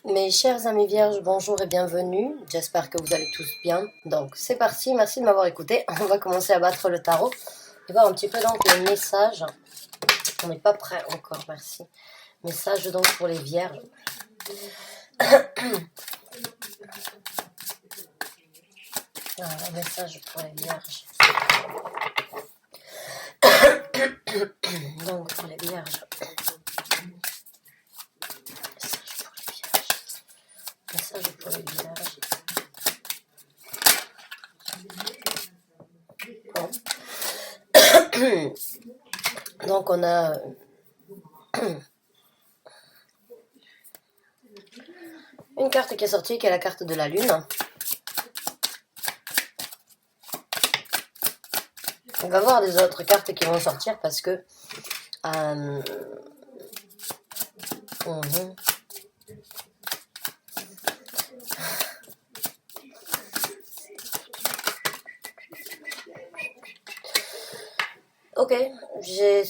Mes chers amis vierges, bonjour et bienvenue. J'espère que vous allez tous bien. Donc c'est parti, merci de m'avoir écouté. On va commencer à battre le tarot et voir un petit peu donc le message. On n'est pas prêt encore, merci. Message donc pour les vierges. Un message pour les vierges. Donc pour les vierges. Message pour les vierges. Bon. Donc on a une carte qui est sortie, qui est la carte de la lune. On va voir des autres cartes qui vont sortir parce que ok, j'ai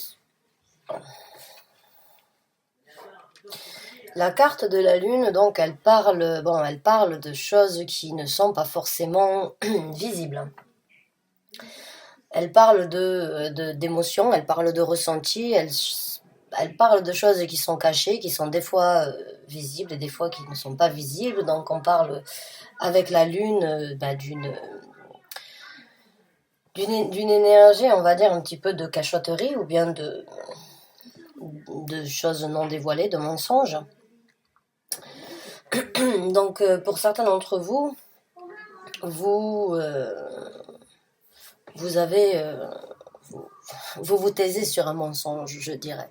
la carte de la lune, donc elle parle de choses qui ne sont pas forcément visibles. Elle parle d'émotions, elle parle de ressentis, elle parle de choses qui sont cachées, qui sont des fois visibles et des fois qui ne sont pas visibles. Donc on parle avec la lune d'une énergie, on va dire, un petit peu de cachotterie ou bien de choses non dévoilées, de mensonges. Donc pour certains d'entre vous, vous vous taisez sur un mensonge, je dirais.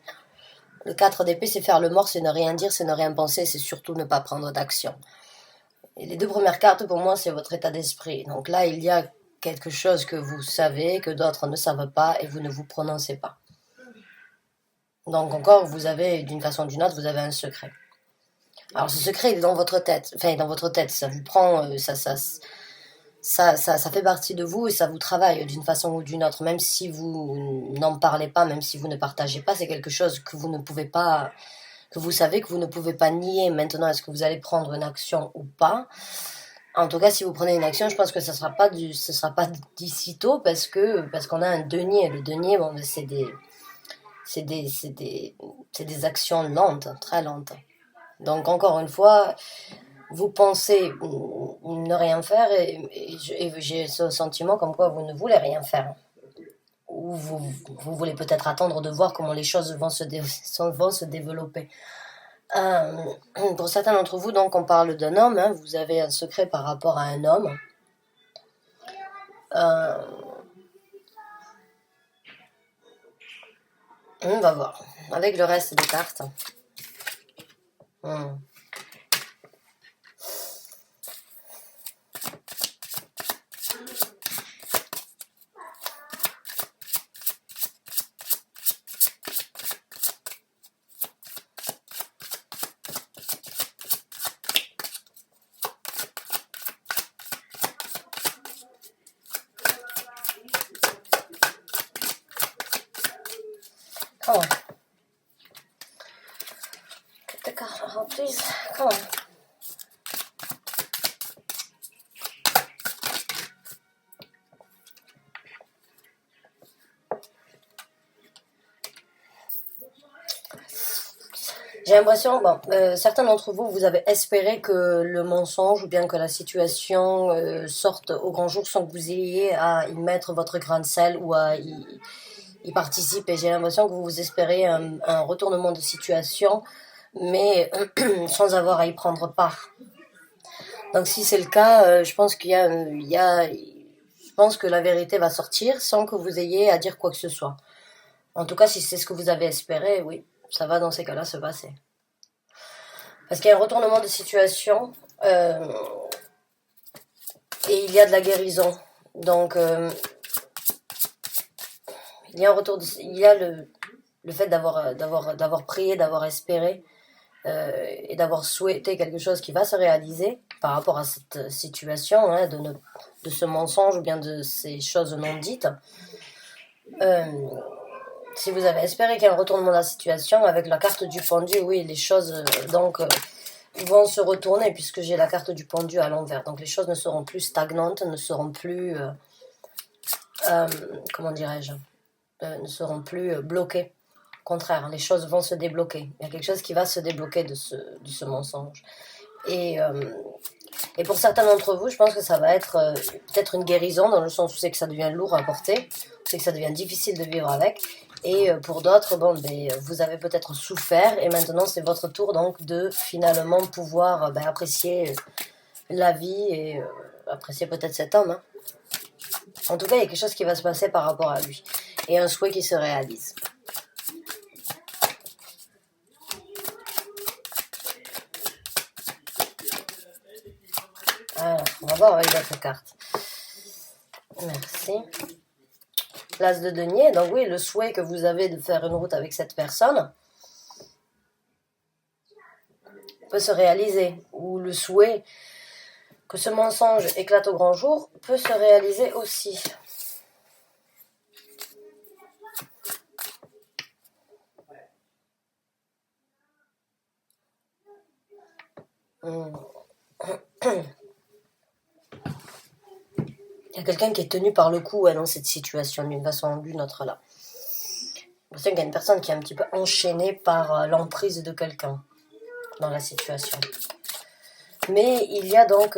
Le 4 d'épée, c'est faire le mort, c'est ne rien dire, c'est ne rien penser, c'est surtout ne pas prendre d'action. Et les deux premières cartes, pour moi, c'est votre état d'esprit. Donc là, il y a quelque chose que vous savez, que d'autres ne savent pas, et vous ne vous prononcez pas. Donc encore, vous avez, d'une façon ou d'une autre, vous avez un secret. Alors ce secret, il est dans votre tête. Enfin, dans votre tête, ça vous prend... Ça fait partie de vous et ça vous travaille d'une façon ou d'une autre. Même si vous n'en parlez pas, même si vous ne partagez pas, c'est quelque chose que vous ne pouvez pas... que vous savez que vous ne pouvez pas nier. Maintenant, est-ce que vous allez prendre une action ou pas? En tout cas, si vous prenez une action, je pense que ce sera pas d'ici tôt parce qu'on a un denier. Le denier, bon, c'est des actions lentes, très lentes. Donc encore une fois, vous pensez ne rien faire et j'ai ce sentiment comme quoi vous ne voulez rien faire. Ou vous voulez peut-être attendre de voir comment les choses vont se développer. Pour certains d'entre vous, donc, on parle d'un homme. Hein, vous avez un secret par rapport à un homme. On va voir. Avec le reste des cartes. Come on. Get the card out, please. Come on. J'ai l'impression, certains d'entre vous, vous avez espéré que le mensonge ou bien que la situation sorte au grand jour sans que vous ayez à y mettre votre grain de sel ou à y participer. J'ai l'impression que vous espérez un retournement de situation, mais sans avoir à y prendre part. Donc si c'est le cas, je pense je pense que la vérité va sortir sans que vous ayez à dire quoi que ce soit. En tout cas, si c'est ce que vous avez espéré, oui, ça va dans ces cas-là se passer. Parce qu'il y a un retournement de situation et il y a de la guérison. Donc, il y a le fait d'avoir prié, d'avoir espéré et d'avoir souhaité quelque chose qui va se réaliser par rapport à cette situation, hein, de ce mensonge ou bien de ces choses non dites. Si vous avez espéré qu'il y a un retournement de la situation, avec la carte du pendu, oui, les choses, vont se retourner puisque j'ai la carte du pendu à l'envers. Donc les choses ne seront plus stagnantes, ne seront plus, comment dirais-je, ne seront plus bloquées. Au contraire, les choses vont se débloquer. Il y a quelque chose qui va se débloquer de ce mensonge. Et pour certains d'entre vous, je pense que ça va être peut-être une guérison, dans le sens où c'est que ça devient lourd à porter, c'est que ça devient difficile de vivre avec. Et pour d'autres, bon, vous avez peut-être souffert, et maintenant c'est votre tour donc de finalement pouvoir apprécier la vie et apprécier peut-être cet homme. Hein. En tout cas, il y a quelque chose qui va se passer par rapport à lui. Et un souhait qui se réalise. Alors, on va voir avec d'autres cartes. Merci. L'as de denier, donc oui, le souhait que vous avez de faire une route avec cette personne peut se réaliser. Ou le souhait que ce mensonge éclate au grand jour peut se réaliser aussi. Il y a quelqu'un qui est tenu par le cou dans cette situation, d'une façon ou d'une autre là. J'ai l'impression qu'il y a une personne qui est un petit peu enchaînée par l'emprise de quelqu'un dans la situation. Mais il y a donc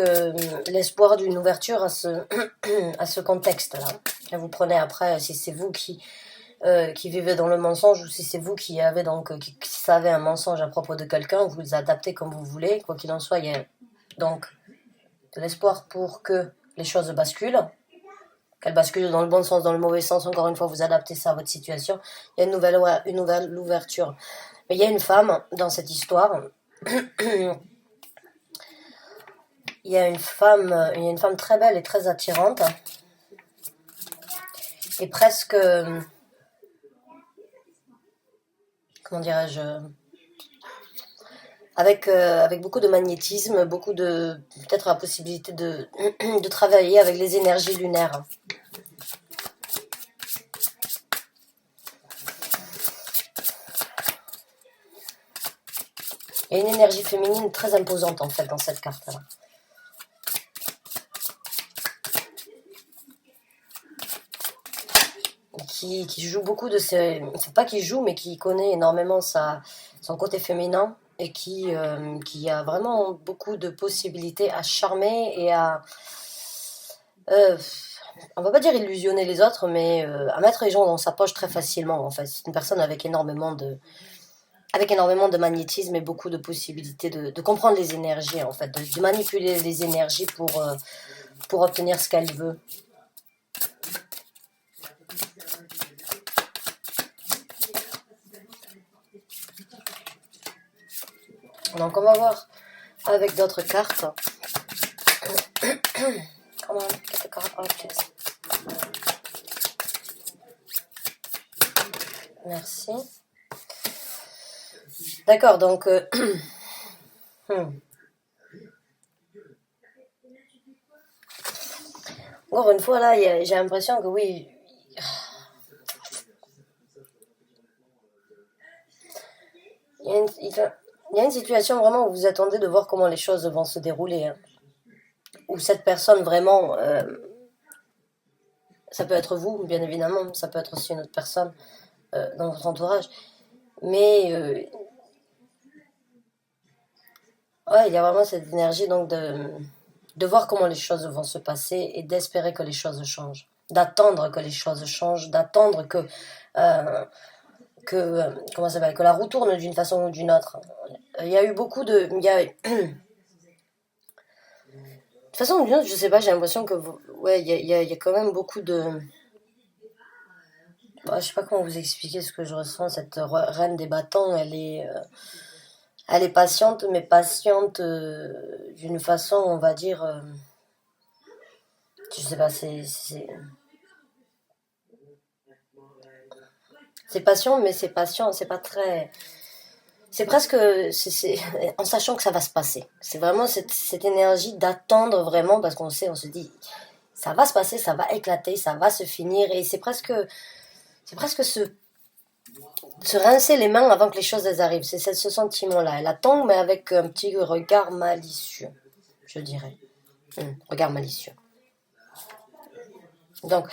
l'espoir d'une ouverture à ce contexte-là. Et vous prenez après, si c'est vous qui vivez dans le mensonge ou si c'est vous qui avez donc qui savez un mensonge à propos de quelqu'un, vous les adaptez comme vous voulez. Quoi qu'il en soit, il y a donc de l'espoir pour que les choses basculent. Qu'elles basculent dans le bon sens, dans le mauvais sens. Encore une fois, vous adaptez ça à votre situation. Il y a une nouvelle ouverture. Mais il y a une femme dans cette histoire. Il y a une femme très belle et très attirante. Et presque, comment dirais-je, avec beaucoup de magnétisme, peut-être la possibilité de travailler avec les énergies lunaires. Il y a une énergie féminine très imposante en fait dans cette carte-là. Qui joue beaucoup de ses... C'est pas qui joue, mais qui connaît énormément son côté féminin et qui a vraiment beaucoup de possibilités à charmer et à... on va pas dire illusionner les autres, mais à mettre les gens dans sa poche très facilement en fait. C'est une personne avec énormément de magnétisme et beaucoup de possibilités de comprendre les énergies en fait, de manipuler les énergies pour obtenir ce qu'elle veut. Donc on va voir avec d'autres cartes. Come on, get the card out, please. Merci. D'accord, donc... Encore une fois, là, j'ai l'impression que oui... Il y a une situation vraiment où vous attendez de voir comment les choses vont se dérouler. Hein. Où cette personne vraiment... ça peut être vous, bien évidemment. Ça peut être aussi une autre personne dans votre entourage. Mais... ouais, il y a vraiment cette énergie donc de voir comment les choses vont se passer et d'espérer que les choses changent. D'attendre que les choses changent. D'attendre que comment ça s'appelle, que la roue tourne d'une façon ou d'une autre. Il y a eu beaucoup de... de toute façon ou d'une autre, je sais pas, j'ai l'impression que... Ouais, il y a quand même beaucoup de... je sais pas comment vous expliquer ce que je ressens. Cette reine des bâtons, elle est patiente, mais patiente d'une façon, on va dire... je sais pas, c'est patient, mais c'est patient, c'est pas très... C'est presque... en sachant que ça va se passer. C'est vraiment cette énergie d'attendre vraiment, parce qu'on sait, on se dit, ça va se passer, ça va éclater, ça va se finir, et c'est presque ce... se rincer les mains avant que les choses elles arrivent. C'est ce sentiment-là. Elle attend, mais avec un petit regard malicieux, je dirais. Regard malicieux. Donc,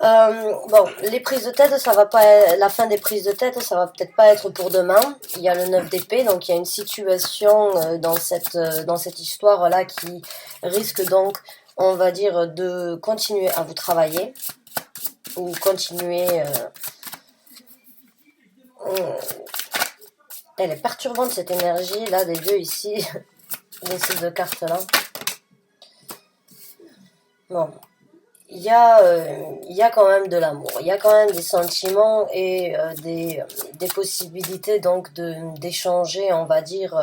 bon, les prises de tête, ça va pas, la fin des prises de tête, ça va peut-être pas être pour demain. Il y a le 9 d'épée, donc il y a une situation dans cette histoire-là qui risque donc, on va dire, de continuer à vous travailler ou continuer. Elle est perturbante cette énergie là des deux ici, de ces deux cartes là. Bon, il y a quand même de l'amour, il y a quand même des sentiments et des possibilités donc d'échanger, on va dire,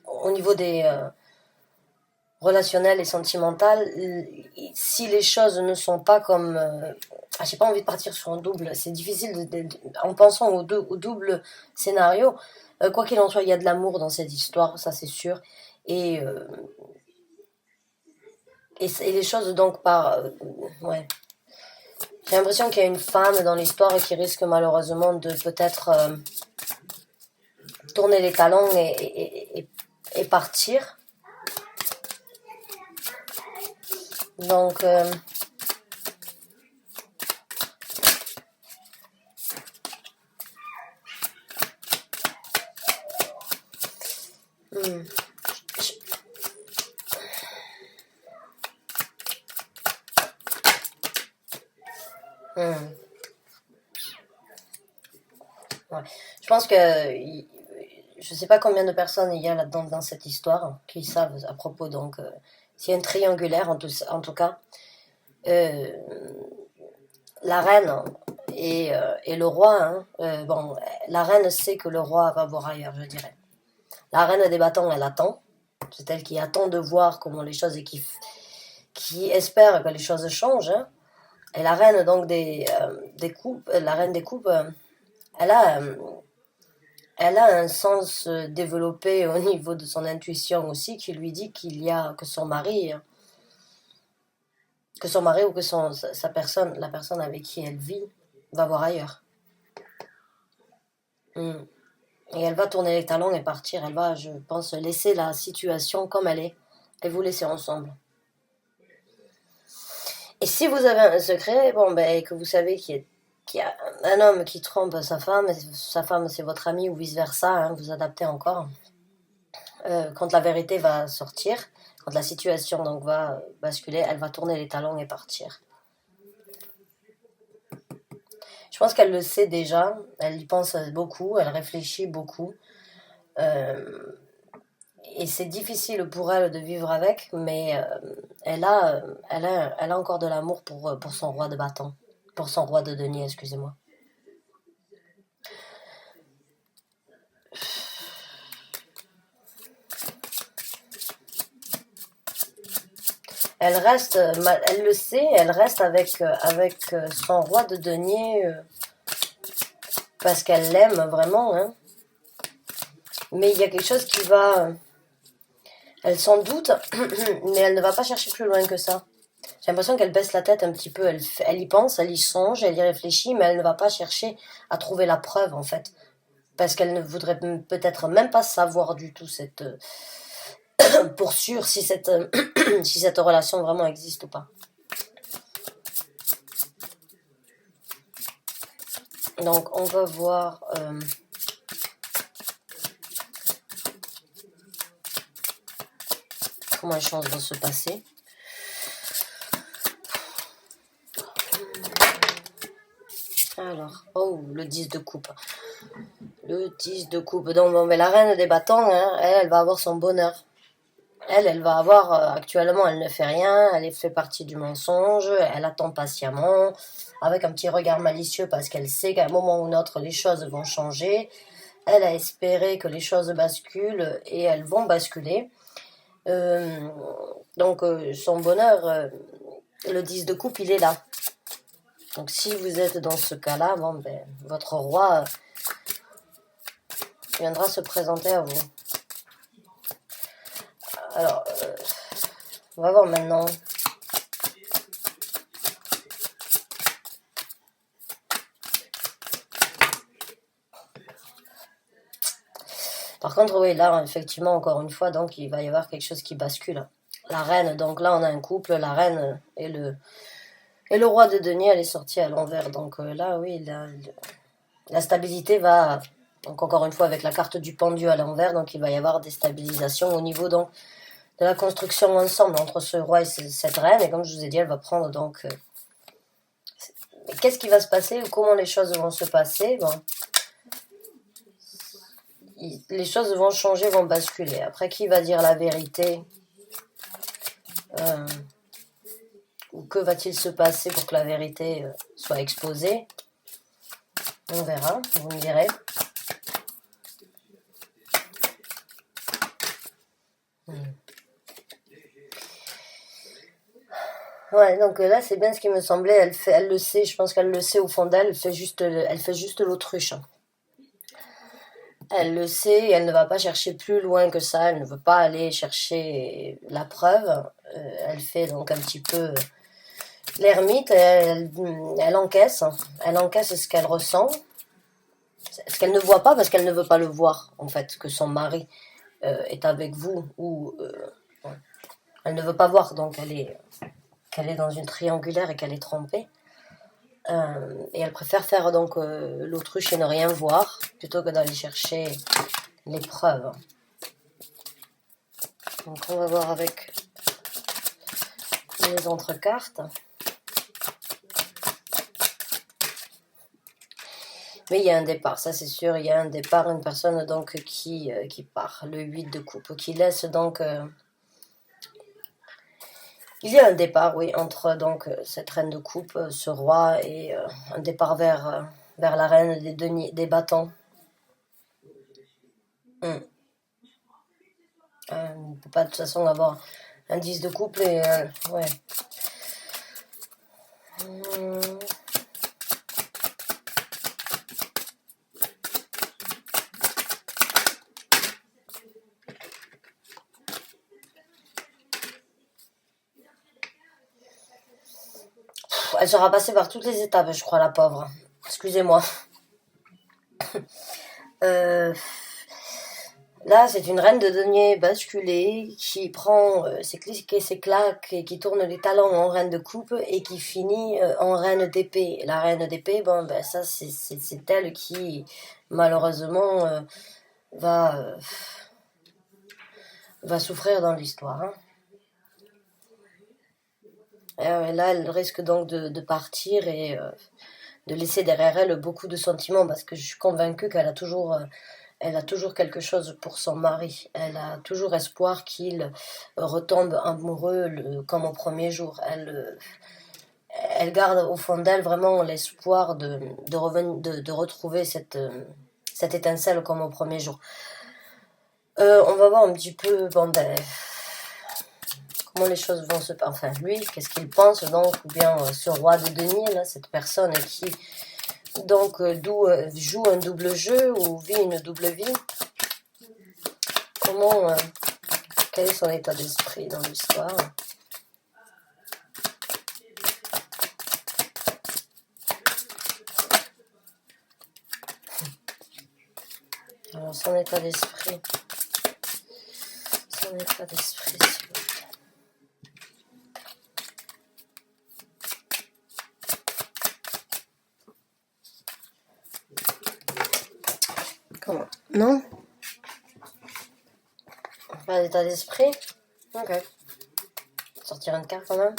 au niveau des relationnels et sentimentales. Si les choses ne sont pas comme... j'ai pas envie de partir sur un double, c'est difficile en pensant au double scénario. Quoi qu'il en soit, il y a de l'amour dans cette histoire, ça c'est sûr. Et, euh, et les choses donc par... ouais. J'ai l'impression qu'il y a une femme dans l'histoire qui risque malheureusement de peut-être tourner les talons et partir. Donc, hmm, hmm, ouais. Je pense que je sais pas combien de personnes il y a là-dedans dans cette histoire qui savent à propos donc s'il y a une triangulaire en tout cas. Euh, la reine et le roi, hein, bon, la reine sait que le roi va voir ailleurs, je dirais. La reine des bâtons, elle attend. C'est elle qui attend de voir comment les choses et qui espère que les choses changent. Hein. Et la reine donc des coupes, la reine des coupes, elle a, euh, elle a un sens développé au niveau de son intuition aussi qui lui dit qu'il y a que son mari ou que sa personne, la personne avec qui elle vit, va voir ailleurs. Mm. Et elle va tourner les talons et partir. Elle va, je pense, laisser la situation comme elle est et vous laisser ensemble. Et si vous avez un secret, bon, ben, que vous savez qu'il y a un homme qui trompe sa femme c'est votre ami ou vice-versa, hein, vous adaptez encore. Quand la vérité va sortir, quand la situation donc va basculer, elle va tourner les talons et partir. Je pense qu'elle le sait déjà, elle y pense beaucoup, elle réfléchit beaucoup. Euh, et c'est difficile pour elle de vivre avec, mais elle a encore de l'amour pour son roi de bâton, pour son roi de denier, excusez-moi. Elle le sait, elle reste avec son roi de denier parce qu'elle l'aime vraiment, hein. Mais il y a quelque chose qui va... Elle s'en doute, mais elle ne va pas chercher plus loin que ça. J'ai l'impression qu'elle baisse la tête un petit peu, elle y pense, elle y songe, elle y réfléchit, mais elle ne va pas chercher à trouver la preuve en fait. Parce qu'elle ne voudrait peut-être même pas savoir du tout pour sûr si cette relation vraiment existe ou pas. Donc on va voir comment les choses vont se passer. Alors, oh, le 10 de coupe. Le 10 de coupe. Donc, bon, mais la reine des bâtons, hein, elle va avoir son bonheur. Elle va avoir, actuellement, elle ne fait rien, elle fait partie du mensonge, elle attend patiemment, avec un petit regard malicieux parce qu'elle sait qu'à un moment ou un autre, les choses vont changer. Elle a espéré que les choses basculent et elles vont basculer. Euh, donc, son bonheur, le 10 de coupe, il est là. Donc, si vous êtes dans ce cas-là, bon, ben, votre roi viendra se présenter à vous. Alors, on va voir maintenant. Par contre, oui, là, effectivement, encore une fois, donc il va y avoir quelque chose qui bascule. La reine, donc là, on a un couple, la reine et le roi de denier, elle est sortie à l'envers. Donc là, oui, la stabilité va, donc encore une fois, avec la carte du pendu à l'envers, donc il va y avoir des stabilisations au niveau donc de la construction ensemble entre ce roi et cette reine. Et comme je vous ai dit, elle va prendre donc... qu'est-ce qui va se passer ou comment les choses vont se passer? Bon, les choses vont changer, vont basculer. Après, qui va dire la vérité? Ou que va-t-il se passer pour que la vérité soit exposée? On verra, vous me direz. Ouais, donc là, c'est bien ce qui me semblait. Elle le sait, je pense qu'elle le sait au fond d'elle. Elle fait juste l'autruche. Elle le sait et elle ne va pas chercher plus loin que ça. Elle ne veut pas aller chercher la preuve. Elle fait donc un petit peu l'ermite. Elle encaisse. Elle encaisse ce qu'elle ressent. Ce qu'elle ne voit pas parce qu'elle ne veut pas le voir, en fait, que son mari est avec vous. Ou elle ne veut pas voir, donc qu'elle est dans une triangulaire et qu'elle est trompée. Et elle préfère faire donc l'autruche et ne rien voir plutôt que d'aller chercher les preuves. Donc on va voir avec les autres cartes. Mais il y a un départ, ça c'est sûr, il y a un départ, une personne donc qui part, le 8 de coupe, qui laisse donc... il y a un départ, oui, entre donc cette reine de coupe, ce roi, et un départ vers la reine des bâtons. On ne peut pas de toute façon avoir un 10 de couple et... ouais. Elle sera passée par toutes les étapes, je crois, la pauvre. Excusez-moi. Là, c'est une reine de denier basculée qui prend ses clics et ses claques et qui tourne les talons en reine de coupe et qui finit en reine d'épée. La reine d'épée, bon, ben ça, c'est elle qui, malheureusement, va souffrir dans l'histoire. Hein. Là, elle risque donc de partir et de laisser derrière elle beaucoup de sentiments parce que je suis convaincue qu'elle a toujours... elle a toujours quelque chose pour son mari. Elle a toujours espoir qu'il retombe amoureux comme au premier jour. Elle garde au fond d'elle vraiment l'espoir de retrouver cette étincelle comme au premier jour. On va voir un petit peu bon, comment les choses vont se passer. Enfin, lui, qu'est-ce qu'il pense donc, ou bien ce roi de denier, là, cette personne qui donc joue un double jeu ou vit une double vie. Comment, quel est son état d'esprit dans l'histoire? Alors, son état d'esprit. Son état d'esprit, s'il vous plaît. Comment? Non? Pas d'état d'esprit? Ok. Sortir une carte quand même.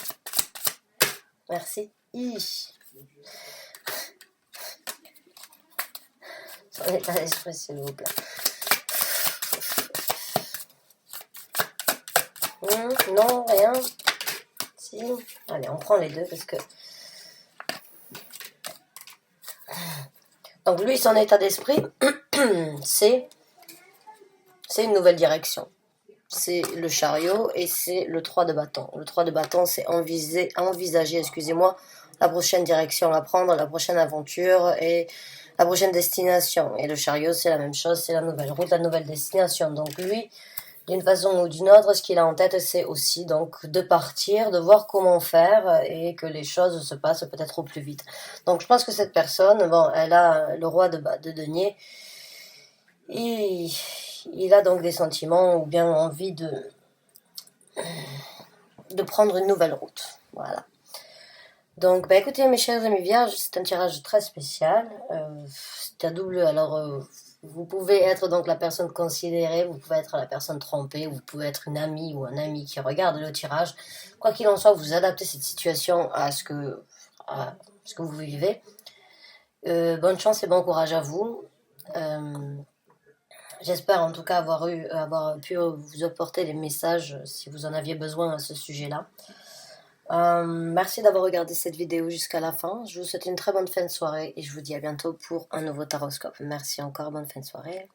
Merci. Son état d'esprit, s'il vous plaît. Non, rien. Si. Allez, on prend les deux parce que... Donc lui, son état d'esprit, c'est une nouvelle direction. C'est le chariot et c'est le 3 de bâton. Le 3 de bâton, c'est envisager, excusez-moi, la prochaine direction à prendre, la prochaine aventure et la prochaine destination. Et le chariot, c'est la même chose, c'est la nouvelle route, la nouvelle destination. Donc lui, d'une façon ou d'une autre, ce qu'il a en tête, c'est aussi donc de partir, de voir comment faire et que les choses se passent peut-être au plus vite. Donc je pense que cette personne, bon, elle a le roi de denier. il a donc des sentiments ou bien envie de prendre une nouvelle route. Voilà. Donc, bah écoutez, mes chers amis vierges, c'est un tirage très spécial. C'est à double. Alors, vous pouvez être donc la personne considérée, vous pouvez être la personne trompée, vous pouvez être une amie ou un ami qui regarde le tirage. Quoi qu'il en soit, vous adaptez cette situation à ce que vous vivez. Bonne chance et bon courage à vous. J'espère en tout cas avoir pu vous apporter des messages si vous en aviez besoin à ce sujet-là. Merci d'avoir regardé cette vidéo jusqu'à la fin. Je vous souhaite une très bonne fin de soirée et je vous dis à bientôt pour un nouveau taroscope. Merci encore, bonne fin de soirée.